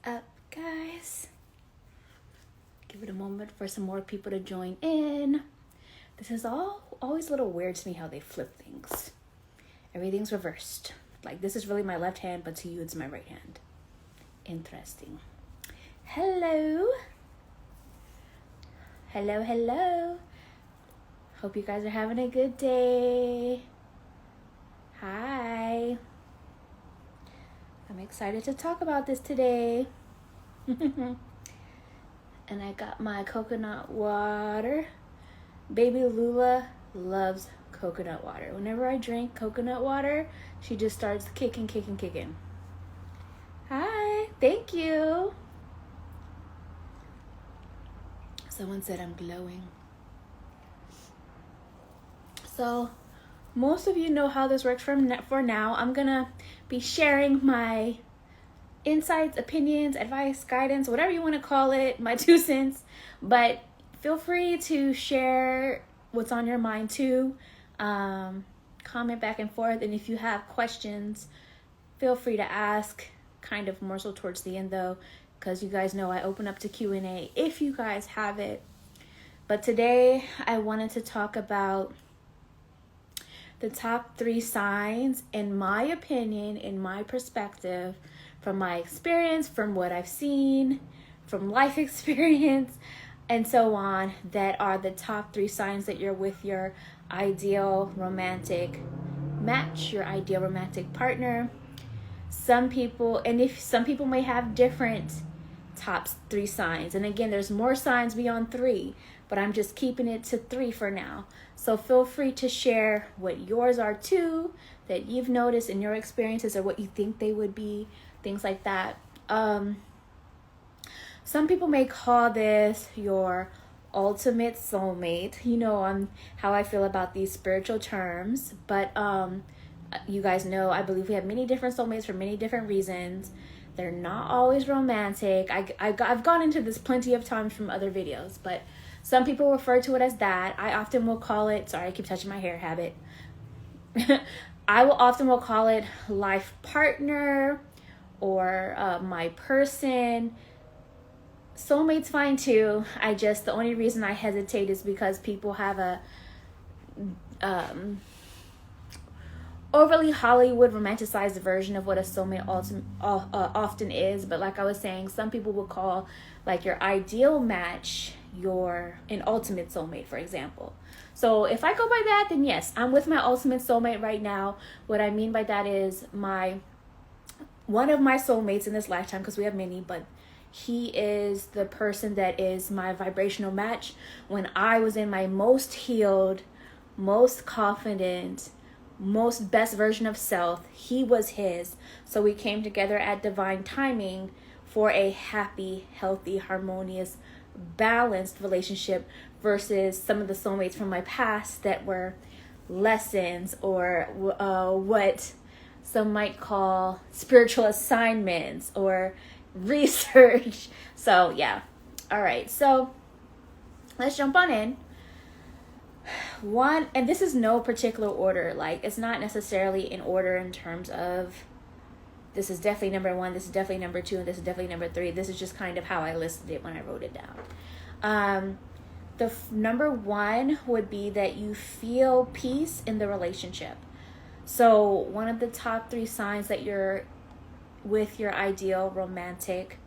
up, guys? Give it a moment for some more people to join in. This is always a little weird to me how they flip things. Everything's reversed. Like, this is really my left hand, but to you it's my right hand. Interesting. Hello. Hello. Hope you guys are having a good day. Hi. I'm excited to talk about this today. And I got my coconut water. Baby Lula loves coconut water. Whenever I drink coconut water, she just starts kicking. Hi, thank you. Someone said I'm glowing. So, most of you know how this works for now. I'm gonna be sharing my insights, opinions, advice, guidance, whatever you want to call it, my 2 cents. But feel free to share what's on your mind too. Comment back and forth. And if you have questions, feel free to ask, kind of more so towards the end though, because you guys know I open up to Q&A if you guys have it. But today I wanted to talk about the top 3 signs, in my opinion, in my perspective, from my experience, from what I've seen, from life experience, and so on, that are the top 3 signs that you're with your ideal romantic match, your ideal romantic partner. Some people may have different top 3 signs. And again, there's more signs beyond 3, but I'm just keeping it to 3 for now. So feel free to share what yours are too, that you've noticed in your experiences, or what you think they would be, things like that. Some people may call this your ultimate soulmate. You know how I feel about these spiritual terms, but you guys know I believe we have many different soulmates for many different reasons. They're not always romantic. I've gone into this plenty of times from other videos, but some people refer to it as that. I often will call it, sorry, I keep touching my hair habit. I will call it life partner or my person. Soulmate's fine too. The only reason I hesitate is because people have a overly Hollywood romanticized version of what a soulmate often is. But like I was saying, some people will call like your ideal match an ultimate soulmate, for example. So if I go by that, then yes, I'm with my ultimate soulmate right now. What I mean by that is one of my soulmates in this lifetime, because we have many, but he is the person that is my vibrational match. When I was in my most healed, most confident, most best version of self, he was his. So we came together at divine timing for a happy, healthy, harmonious, balanced relationship, versus some of the soulmates from my past that were lessons or what some might call spiritual assignments or research. So yeah. All right. So let's jump on in. One, and this is no particular order. Like, it's not necessarily in order in terms of this is definitely number 1, this is definitely number 2, and this is definitely number 3. This is just kind of how I listed it when I wrote it down. Number 1 would be that you feel peace in the relationship. So one of the top 3 signs that you're with your ideal romantic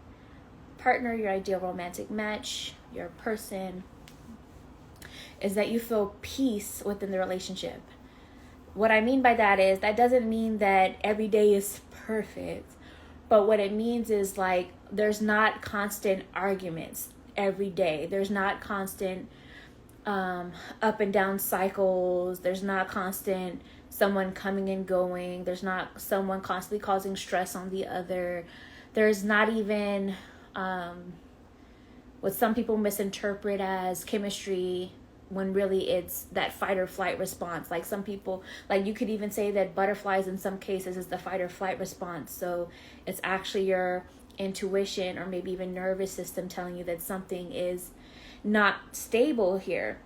partner, your ideal romantic match, your person, is that you feel peace within the relationship. What I mean by that is, that doesn't mean that every day is perfect, but what it means is like there's not constant arguments every day. There's not constant up and down cycles. There's not constant someone coming and going. There's not someone constantly causing stress on the other. There's not even what some people misinterpret as chemistry, when really it's that fight or flight response. Like some people, like you could even say that butterflies in some cases is the fight or flight response. So it's actually your intuition or maybe even nervous system telling you that something is not stable here,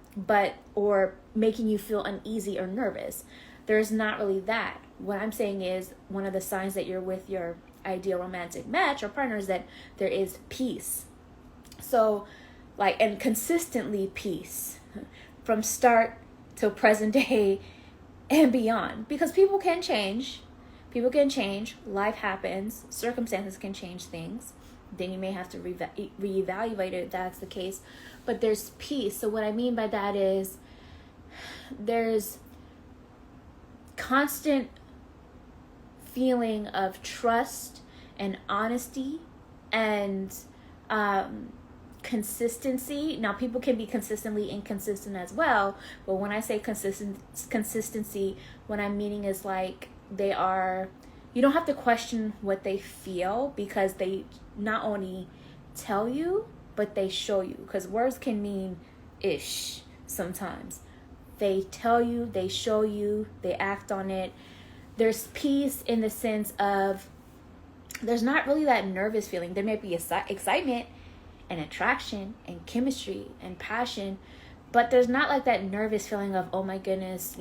or making you feel uneasy or nervous. There's not really that. What I'm saying is, one of the signs that you're with your ideal romantic match or partner is that there is peace. So, like, and consistently peace from start to present day and beyond. Because people can change. People can change. Life happens. Circumstances can change things. Then you may have to reevaluate it if that's the case. But there's peace. So what I mean by that is there's constant feeling of trust and honesty and consistency. Now, people can be consistently inconsistent as well, but when I say consistency, what I'm meaning is like you don't have to question what they feel, because they not only tell you, but they show you, because words can mean ish sometimes. They tell you, they show you, they act on it. There's peace in the sense of there's not really that nervous feeling. There may be excitement and attraction and chemistry and passion, but there's not like that nervous feeling of, oh my goodness,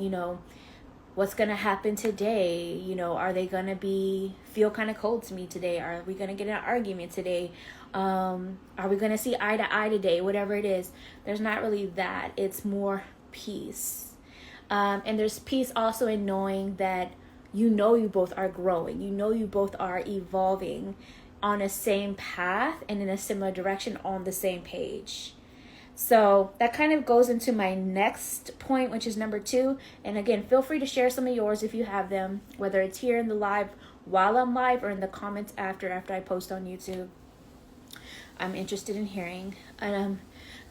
what's going to happen today? Are they going to feel kind of cold to me today? Are we going to get in an argument today? Are we going to see eye to eye today? Whatever it is, there's not really that. It's more peace. And there's peace also in knowing that you both are growing. You both are evolving on the same path and in a similar direction on the same page. So that kind of goes into my next point, which is number 2. And again, feel free to share some of yours if you have them, whether it's here in the live while I'm live or in the comments after I post on YouTube. I'm interested in hearing.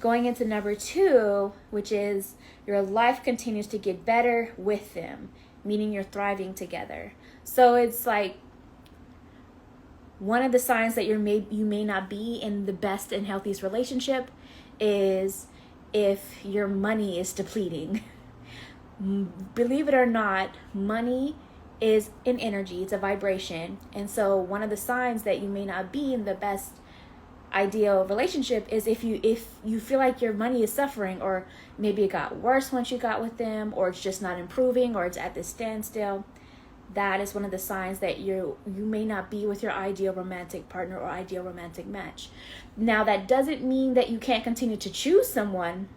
Going into number 2, which is your life continues to get better with them, meaning you're thriving together. So it's like one of the signs that you may not be in the best and healthiest relationship is if your money is depleting. Believe it or not, money is an energy, it's a vibration. And so one of the signs that you may not be in the best ideal relationship is if you feel like your money is suffering, or maybe it got worse once you got with them, or it's just not improving, or it's at this standstill. That is one of the signs that you may not be with your ideal romantic partner or ideal romantic match. Now, that doesn't mean that you can't continue to choose someone.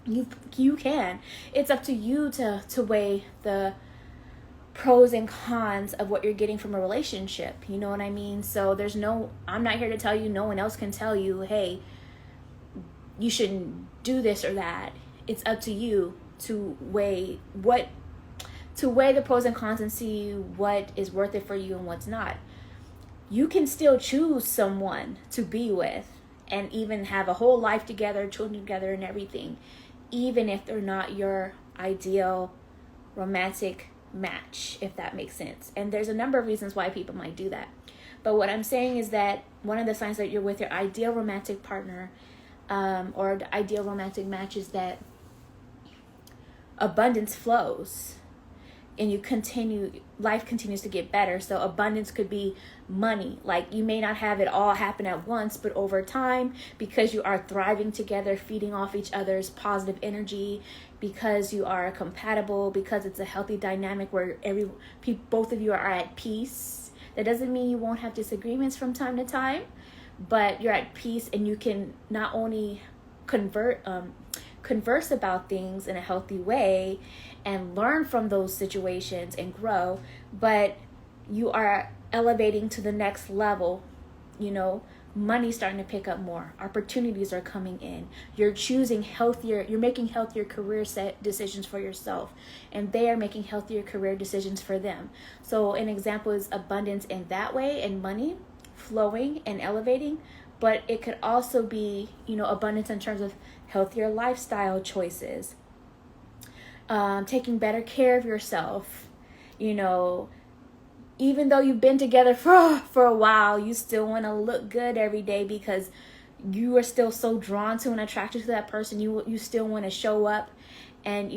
You can. It's up to you to weigh the pros and cons of what you're getting from a relationship. You know what I mean? So I'm not here to tell you, no one else can tell you, hey, you shouldn't do this or that. It's up to you to weigh the pros and cons and see what is worth it for you and what's not. You can still choose someone to be with and even have a whole life together, children together and everything, even if they're not your ideal romantic match, if that makes sense. And there's a number of reasons why people might do that. But what I'm saying is that one of the signs that you're with your ideal romantic partner or the ideal romantic match is that abundance flows. And life continues to get better. So abundance could be money. Like, you may not have it all happen at once, but over time, because you are thriving together, feeding off each other's positive energy, because you are compatible, because it's a healthy dynamic where both of you are at peace. That doesn't mean you won't have disagreements from time to time, but you're at peace and you can not only converse about things in a healthy way and learn from those situations and grow, but you are elevating to the next level. Money's starting to pick up more, opportunities are coming in, you're making healthier career decisions for yourself, and they are making healthier career decisions for them. So an example is abundance in that way, and money flowing and elevating. But it could also be, abundance in terms of healthier lifestyle choices, taking better care of yourself. Even though you've been together for a while, you still want to look good every day because you are still so drawn to and attracted to that person. You still want to show up and,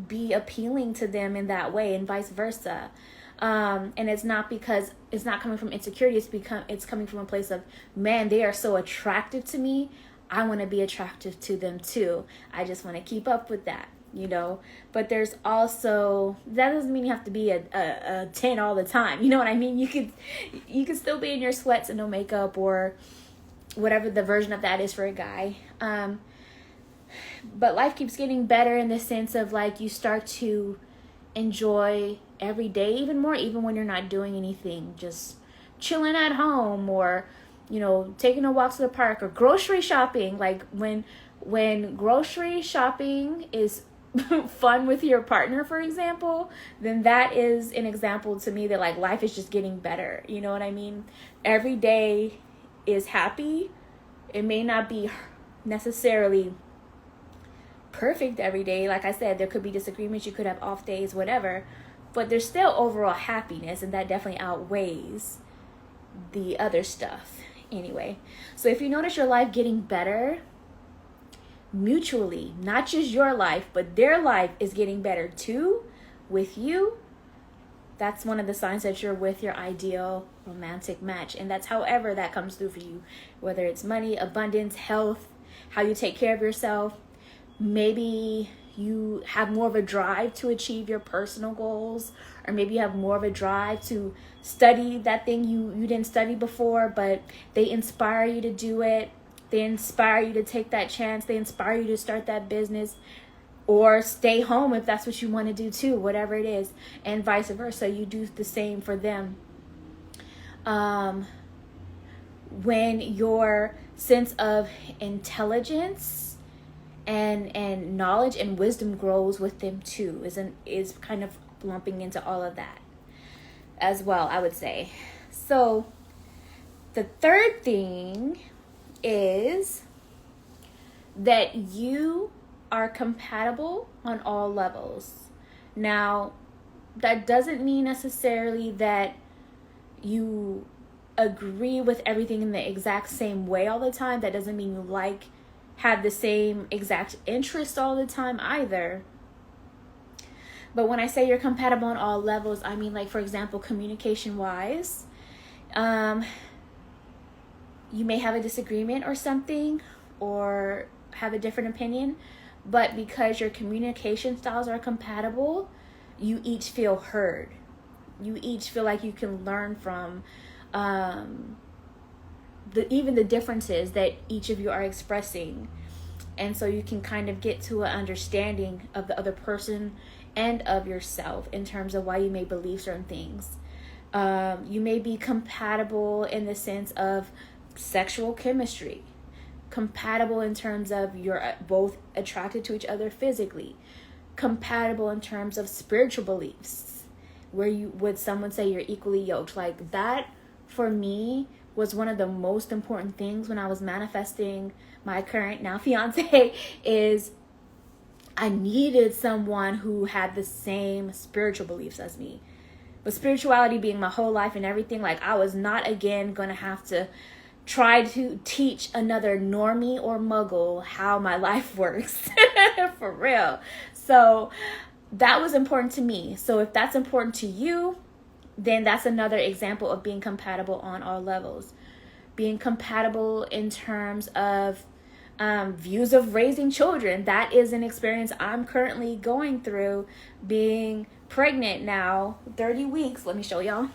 be appealing to them in that way, and vice versa. And it's not coming from insecurity. It's coming from a place of, man, they are so attractive to me. I want to be attractive to them too. I just want to keep up with that. you know. But there's also, that doesn't mean you have to be a 10 all the time. You know what I mean? You could still be in your sweats and no makeup, or whatever the version of that is for a guy. But life keeps getting better in the sense of like you start to enjoy every day even more, even when you're not doing anything, just chilling at home, or you know, taking a walk to the park, or grocery shopping. Like when grocery shopping is fun with your partner, for example, then that is an example to me that like life is just getting better. You know what I mean? Every day is happy. It may not be necessarily perfect every day. Like I said, there could be disagreements, you could have off days, whatever, but there's still overall happiness, and that definitely outweighs the other stuff anyway. So if you notice your life getting better mutually, not just your life, but their life is getting better too with you, that's one of the signs that you're with your ideal romantic match. And that's however that comes through for you, whether it's money, abundance, health, how you take care of yourself. Maybe you have more of a drive to achieve your personal goals, or maybe you have more of a drive to study that thing you didn't study before, but they inspire you to do it. They inspire you to take that chance. They inspire you to start that business, or stay home if that's what you want to do too, whatever it is, and vice versa. You do the same for them. When your sense of intelligence and knowledge and wisdom grows with them too, is kind of lumping into all of that as well, I would say. So the third thing is that you are compatible on all levels. Now, that doesn't mean necessarily that you agree with everything in the exact same way all the time. That doesn't mean you have the same exact interest all the time either. But when I say you're compatible on all levels, I mean, like, for example, communication wise, you may have a disagreement or something, or have a different opinion, but because your communication styles are compatible, you each feel heard. You each feel like you can learn from even the differences that each of you are expressing. And so you can kind of get to an understanding of the other person and of yourself in terms of why you may believe certain things. You may be compatible in the sense of sexual chemistry, compatible in terms of you're both attracted to each other physically, compatible in terms of spiritual beliefs, where you would someone say you're equally yoked. Like that for me was one of the most important things when I was manifesting my current now fiance, is I needed someone who had the same spiritual beliefs as me. But spirituality being my whole life and everything, like I was not again going to have to try to teach another normie or muggle how my life works. For real. So that was important to me. So if that's important to you, then that's another example of being compatible on all levels. Being compatible in terms of views of raising children. That is an experience I'm currently going through, being pregnant now, 30 weeks. Let me show y'all.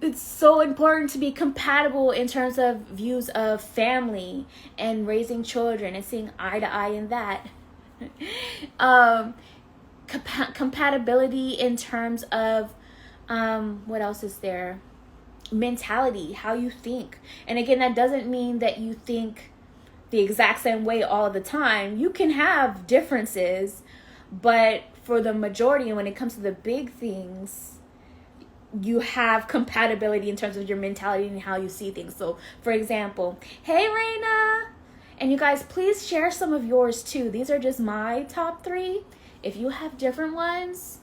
It's so important to be compatible in terms of views of family and raising children and seeing eye to eye in that. Compatibility in terms of what else is there? Mentality, how you think. And again, that doesn't mean that you think the exact same way all the time. You can have differences, but for the majority, and when it comes to the big things, you have compatibility in terms of your mentality and how you see things. So for example, hey Raina, and you guys, please share some of yours too. These are just my top 3. If you have different ones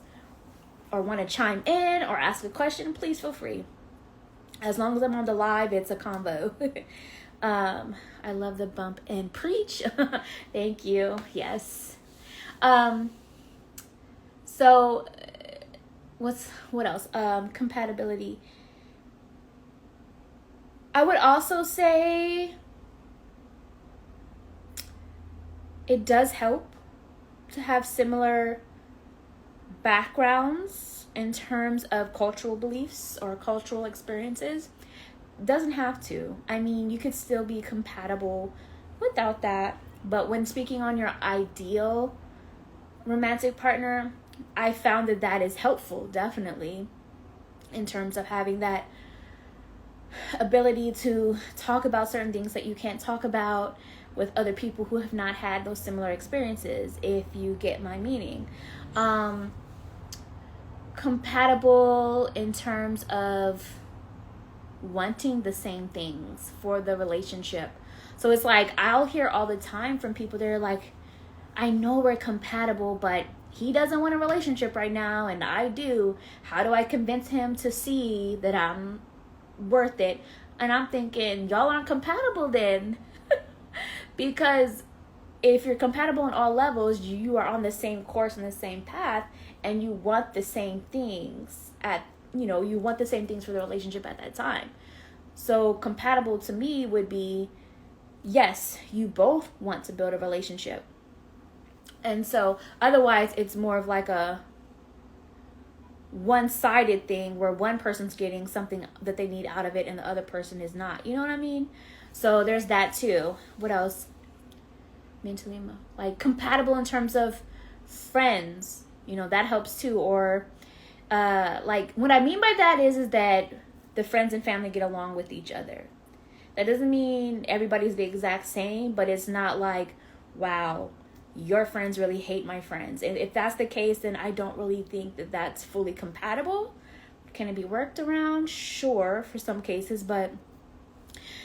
or want to chime in or ask a question, please feel free. As long as I'm on the live, it's a combo. I love the bump and preach. Thank you. Yes. So what else? it does help to have similar backgrounds in terms of cultural beliefs or cultural experiences. Doesn't have to. I mean, you could still be compatible without that. But when speaking on your ideal romantic partner, I found that that is helpful, definitely, in terms of having that ability to talk about certain things that you can't talk about with other people who have not had those similar experiences, if you get my meaning. Compatible in terms of wanting the same things for the relationship. So it's like, I'll hear all the time from people, they're like, I know we're compatible, but he doesn't want a relationship right now and I do. How do I convince him to see that I'm worth it? And I'm thinking, y'all aren't compatible then. Because if you're compatible on all levels, you are on the same course and the same path, and you want the same things you want the same things for the relationship at that time. So compatible to me would be, yes, you both want to build a relationship. And so otherwise it's more of like a one-sided thing where one person's getting something that they need out of it and the other person is not. You know what I mean? So there's that too. What else? Mentally, like compatible in terms of friends, that helps too. Or like what I mean by that is that the friends and family get along with each other. That doesn't mean everybody's the exact same, but it's not like, wow, your friends really hate my friends. And if that's the case, then I don't really think that that's fully compatible. Can it be worked around? Sure, for some cases, but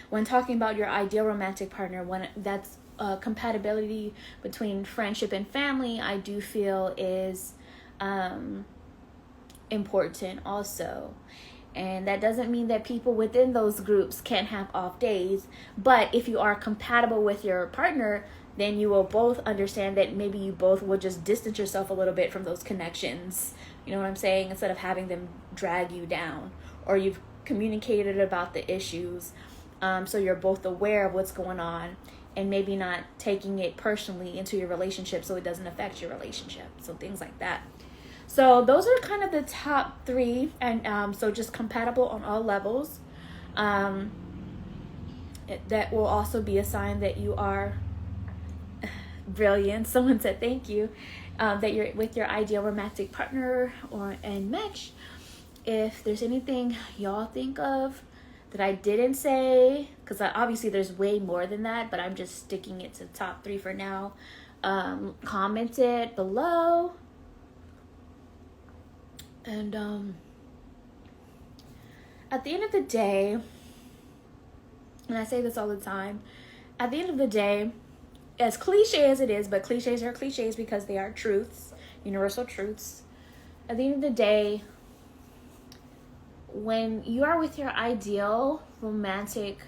when talking about your ideal romantic partner, when that's compatibility between friendship and family, I do feel is important also. And that doesn't mean that people within those groups can't have off days. But if you are compatible with your partner, then you will both understand that maybe you both will just distance yourself a little bit from those connections. You know what I'm saying? Instead of having them drag you down. Or you've communicated about the issues. So you're both aware of what's going on. And maybe not taking it personally into your relationship so it doesn't affect your relationship. So things like that. So those are kind of the top three, and so just compatible on all levels. That will also be a sign that you are brilliant. Someone said thank you. That you're with your ideal romantic partner and match. If there's anything y'all think of that I didn't say, because obviously there's way more than that, but I'm just sticking it to the top three for now. Comment it below. And at the end of the day, and I say this all the time, at the end of the day, as cliche as it is, but cliches are cliches because they are truths, universal truths. At the end of the day, when you are with your ideal romantic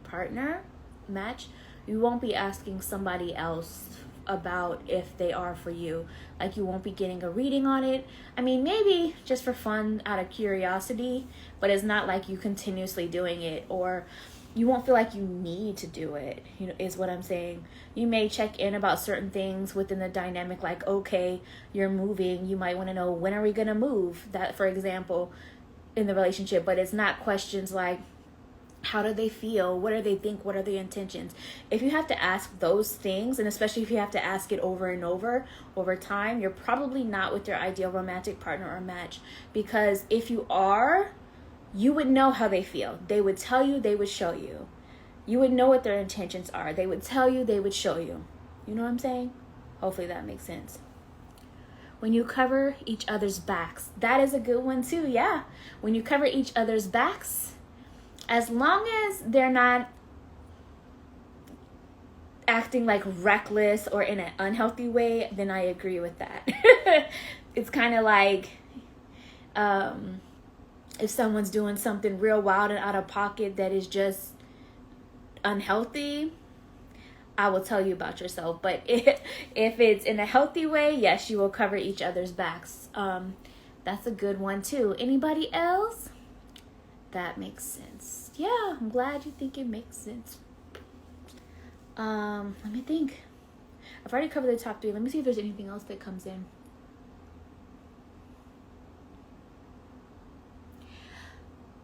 partner, match, you won't be asking somebody else about if they are for you. Like, you won't be getting a reading on it. I mean, maybe just for fun, out of curiosity, but it's not like you continuously doing it, or you won't feel like you need to do it, is what I'm saying. You may check in about certain things within the dynamic, like, okay, you're moving, you might want to know, when are we going to move? That, for example, in the relationship. But it's not questions like, how do they feel? What do they think? What are their intentions? If you have to ask those things, and especially if you have to ask it over and over time, you're probably not with your ideal romantic partner or match. Because if you are, you would know how they feel. They would tell you, they would show you. You would know what their intentions are. They would tell you, they would show you. You know what I'm saying? Hopefully that makes sense. When you cover each other's backs, that is a good one too, yeah. When you cover each other's backs, as long as they're not acting like reckless or in an unhealthy way, then I agree with that. It's kind of like if someone's doing something real wild and out of pocket that is just unhealthy, I will tell you about yourself. But if it's in a healthy way, yes, you will cover each other's backs. That's a good one too. Anybody else? That makes sense. Yeah, I'm glad you think it makes sense. Let me think. I've already covered the top 3. Let me see if there's anything else that comes in.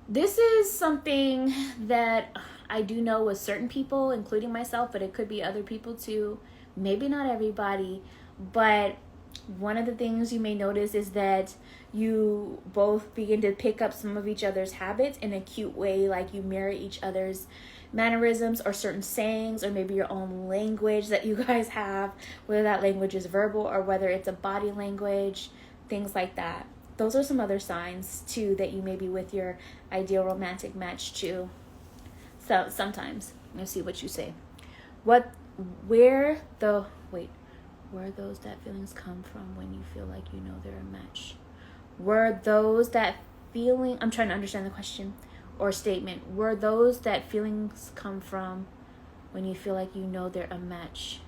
This is something that I do know with certain people, including myself, but it could be other people too. Maybe not everybody, but one of the things you may notice is that you both begin to pick up some of each other's habits in a cute way, like you mirror each other's mannerisms or certain sayings, or maybe your own language that you guys have, whether that language is verbal or whether it's a body language, things like that. Those are some other signs too that you may be with your ideal romantic match too. So sometimes, let's see what you say. Where those that feelings come from when you feel like you know they're a match? Were those that feeling, I'm trying to understand the question or statement. Were those that feelings come from when you feel like you know they're a match?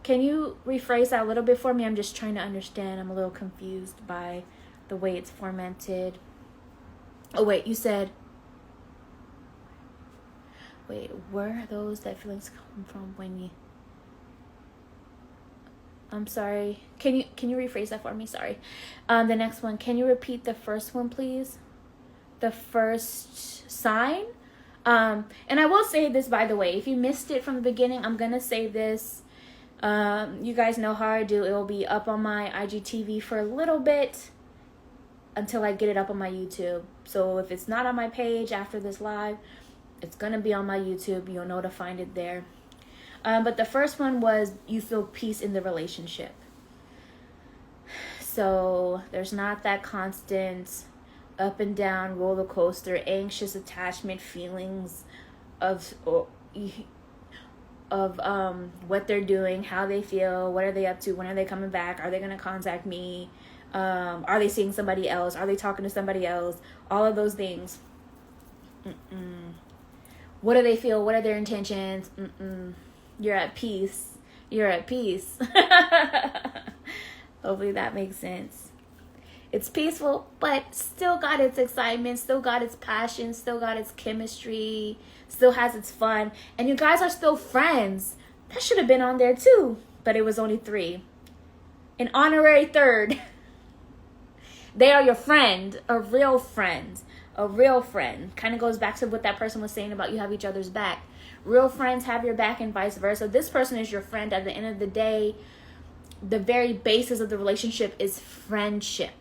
Can you rephrase that a little bit for me? I'm just trying to understand. I'm a little confused by the way it's formatted. Oh, wait, you said... Wait, where are those that feelings come from when you... I'm sorry. Can you rephrase that for me? Sorry. The next one. Can you repeat the first one, please? The first sign? And I will say this, by the way. If you missed it from the beginning, I'm going to say this. You guys know how I do. It will be up on my IGTV for a little bit until I get it up on my YouTube. So if it's not on my page after this live, it's going to be on my YouTube. You'll know to find it there. But the first one was you feel peace in the relationship. So there's not that constant up and down roller coaster, anxious attachment feelings of what they're doing, how they feel, what are they up to, when are they coming back, are they going to contact me, are they seeing somebody else, are they talking to somebody else, all of those things. What do they feel, what are their intentions? You're at peace. You're at peace. Hopefully that makes sense. It's peaceful, but still got its excitement, still got its passion, still got its chemistry, still has its fun. And you guys are still friends. That should have been on there too, but it was only 3. An honorary 3rd. They are your friend, a real friend. A real friend. Kind of goes back to what that person was saying about you have each other's back. Real friends have your back and vice versa. This person is your friend. At the end of the day, the very basis of the relationship is friendship.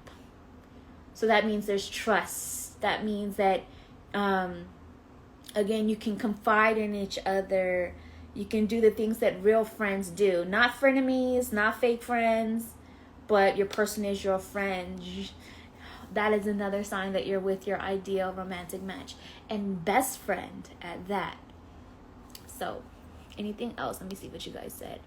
So that means there's trust. That means that, again, you can confide in each other. You can do the things that real friends do. Not frenemies, not fake friends, but your person is your friend. That is another sign that you're with your ideal romantic match. And best friend at that. So, anything else? Let me see what you guys said.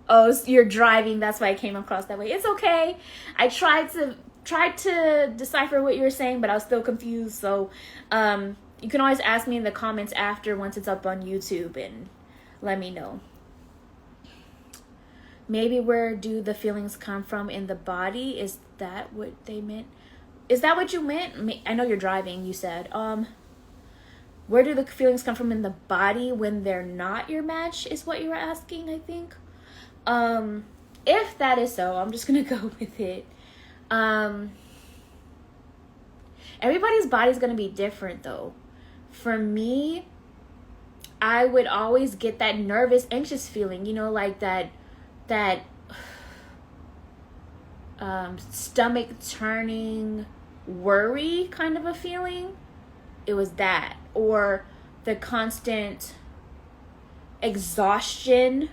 Oh, you're driving. That's why I came across that way. It's okay. I tried to decipher what you were saying, but I was still confused. So, you can always ask me in the comments after once it's up on YouTube and let me know. Maybe where do the feelings come from in the body? Is that what they meant? Is that what you meant? I know you're driving, you said. Where do the feelings come from in the body when they're not your match is what you were asking, I think. If that is so, I'm just going to go with it. Everybody's body's going to be different though. For me, I would always get that nervous, anxious feeling, like that stomach turning worry kind of a feeling. It was that, or the constant exhaustion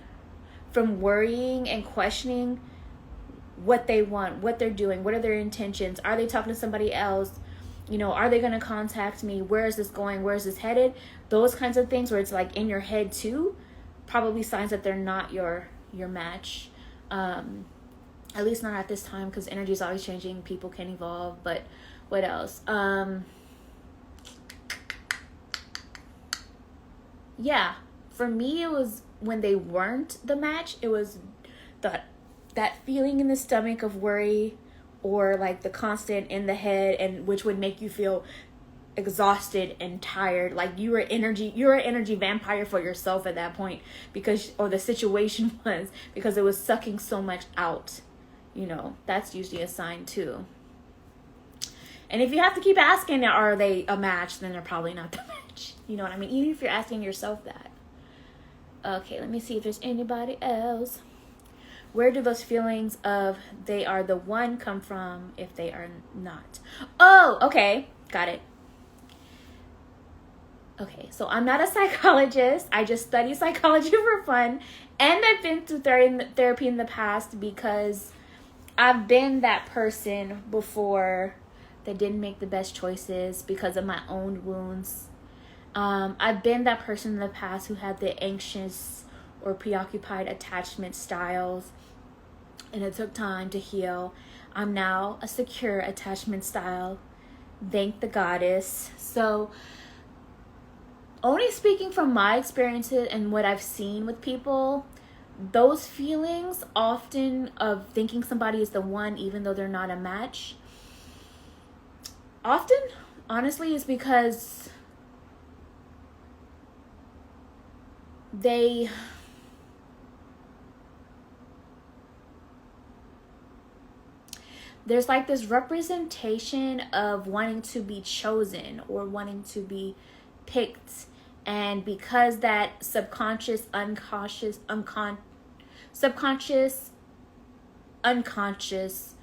from worrying and questioning what they want, what they're doing, what are their intentions, are they talking to somebody else, are they going to contact me, where is this going, where is this headed, those kinds of things where it's like in your head too, probably signs that they're not your match. At least not at this time, because energy is always changing, people can evolve. But what else? Yeah, for me it was when they weren't the match, it was that feeling in the stomach of worry, or like the constant in the head, and which would make you feel exhausted and tired. Like you're an energy vampire for yourself at that point, or the situation was, because it was sucking so much out. That's usually a sign too. And if you have to keep asking, are they a match, then they're probably not the match. You know what I mean? Even if you're asking yourself that. Okay, let me see if there's anybody else. Where do those feelings of they are the one come from if they are not? Oh, okay. Got it. Okay, so I'm not a psychologist. I just study psychology for fun. And I've been through therapy in the past because I've been that person before that didn't make the best choices because of my own wounds. I've been that person in the past who had the anxious or preoccupied attachment styles, and it took time to heal. I'm now a secure attachment style. Thank the goddess. So, only speaking from my experiences and what I've seen with people, those feelings often of thinking somebody is the one even though they're not a match, often, honestly, is because there's like this representation of wanting to be chosen or wanting to be picked, and because that subconscious unconscious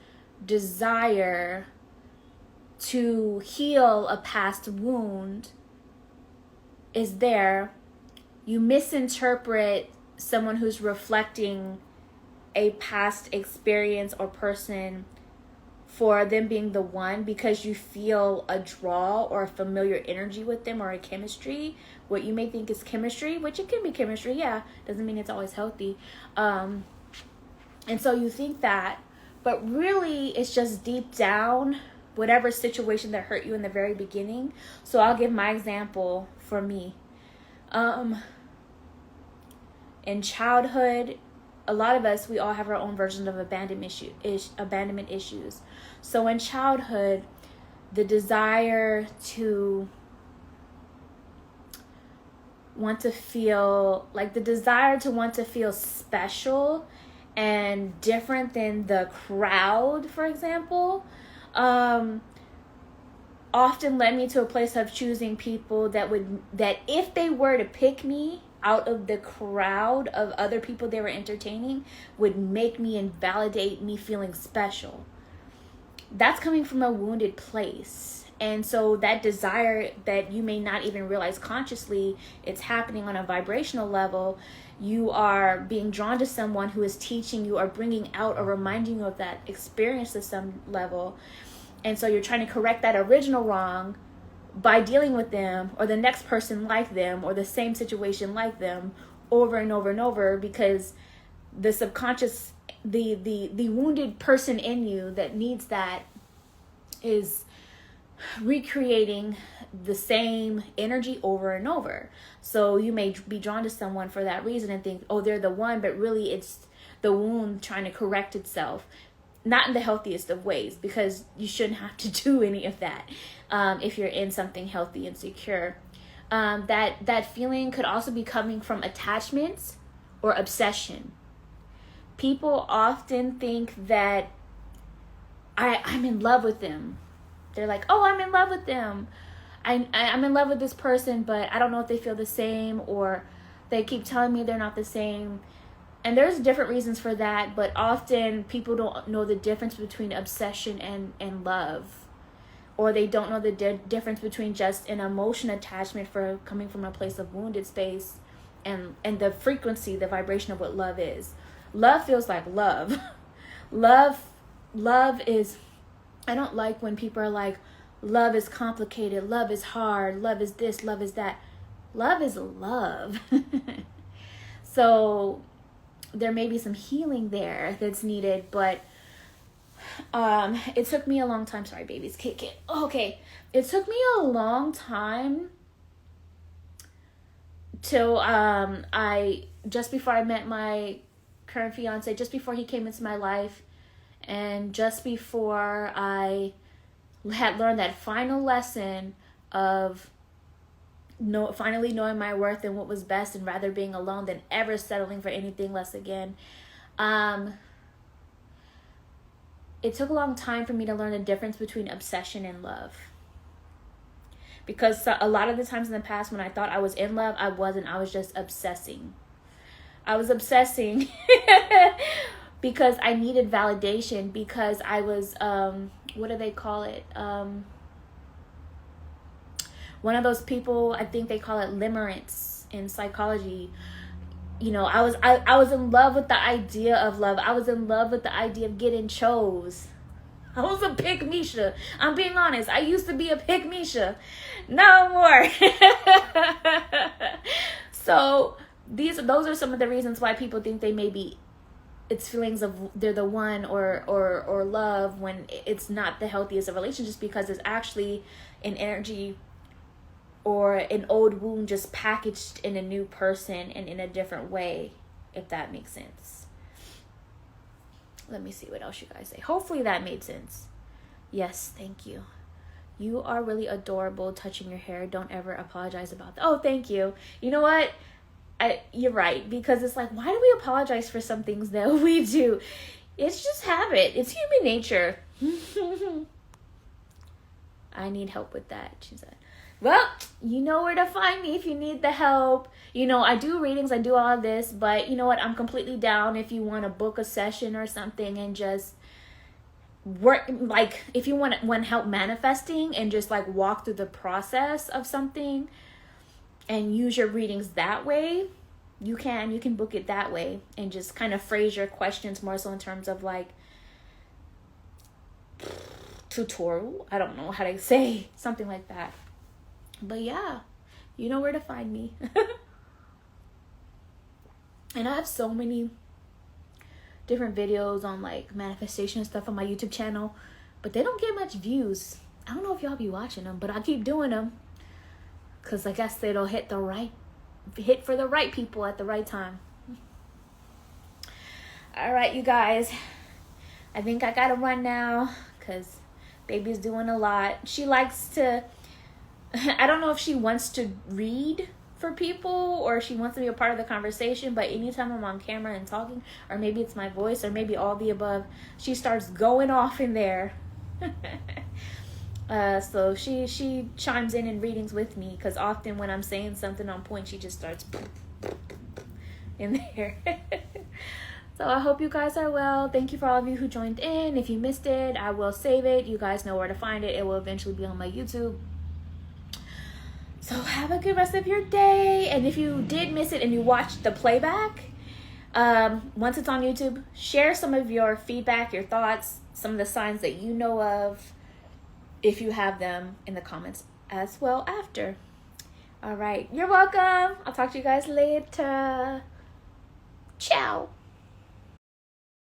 desire to heal a past wound is there, you misinterpret someone who's reflecting a past experience or person for them being the one because you feel a draw or a familiar energy with them or a chemistry, what you may think is chemistry, which it can be chemistry, yeah, doesn't mean it's always healthy. And so you think that, but really it's just deep down whatever situation that hurt you in the very beginning. So I'll give my example for me. In childhood, a lot of us, we all have our own version of abandonment issues. So in childhood, the desire to want to feel special and different than the crowd, for example, often led me to a place of choosing people that if they were to pick me out of the crowd of other people they were entertaining, would make me and validate me feeling special. That's coming from a wounded place. And so that desire that you may not even realize consciously, it's happening on a vibrational level. You are being drawn to someone who is teaching you or bringing out or reminding you of that experience to some level. And so you're trying to correct that original wrong by dealing with them or the next person like them or the same situation like them over and over and over, because the subconscious, the wounded person in you that needs that is recreating the same energy over and over. So you may be drawn to someone for that reason and think, oh, they're the one, but really it's the wound trying to correct itself. Not in the healthiest of ways, because you shouldn't have to do any of that if you're in something healthy and secure. That feeling could also be coming from attachments or obsession. People often think that I'm in love with them. They're like, oh, I'm in love with them. I'm in love with this person, but I don't know if they feel the same, or they keep telling me they're not the same. And there's different reasons for that, but often people don't know the difference between obsession and love. Or they don't know the difference between just an emotion attachment for coming from a place of wounded space and the frequency, the vibration of what love is. Love feels like love. Love is, I don't like when people are like, love is complicated, love is hard, love is this, love is that. Love is love. So there may be some healing there that's needed, but it took me a long time. Sorry, baby's kicking. Okay. It took me a long time till just before I met my current fiance, just before he came into my life, and just before I had learned that final lesson of finally knowing my worth and what was best, and rather being alone than ever settling for anything less again. It took a long time for me to learn the difference between obsession and love. Because a lot of the times in the past when I thought I was in love, I wasn't. I was just obsessing. I was obsessing because I needed validation, because I was, what do they call it? One of those people, I think they call it limerence in psychology. You know, I was in love with the idea of love. I was in love with the idea of getting chose. I was a pick Misha. I'm being honest. I used to be a pick Misha. No more. So those are some of the reasons why people think they may be, it's feelings of they're the one or love, when it's not the healthiest of relationships, because it's actually an energy or an old wound just packaged in a new person and in a different way, if that makes sense. Let me see what else you guys say. Hopefully that made sense. Yes, thank you. You are really adorable touching your hair. Don't ever apologize about that. Oh, thank you. You know what? You're right, because it's like, why do we apologize for some things that we do? It's just habit. It's human nature. I need help with that, she said. Well, you know where to find me if you need the help. You know, I do readings, I do all of this, but you know what? I'm completely down if you want to book a session or something and just work, like if you want help manifesting and just like walk through the process of something and use your readings that way. You can book it that way and just kind of phrase your questions more so in terms of like tutorial. I don't know how to say something like that. But yeah, you know where to find me. And I have so many different videos on like manifestation and stuff on my YouTube channel, but they don't get much views. I don't know if y'all be watching them, but I keep doing them because I guess it'll hit for the right people at the right time. All right, you guys, I think I gotta run now because baby's doing a lot. She likes to, I don't know if she wants to read for people or she wants to be a part of the conversation, but anytime I'm on camera and talking, or maybe it's my voice, or maybe all the above, she starts going off in there. So she chimes in readings with me, because often when I'm saying something on point, she just starts in there. So I hope you guys are well. Thank you for all of you who joined in. If you missed it, I will save it. You guys know where to find it. It will eventually be on my YouTube. So have a good rest of your day. And if you did miss it and you watched the playback, once it's on YouTube, share some of your feedback, your thoughts, some of the signs that you know of, if you have them, in the comments as well after. All right. You're welcome. I'll talk to you guys later. Ciao.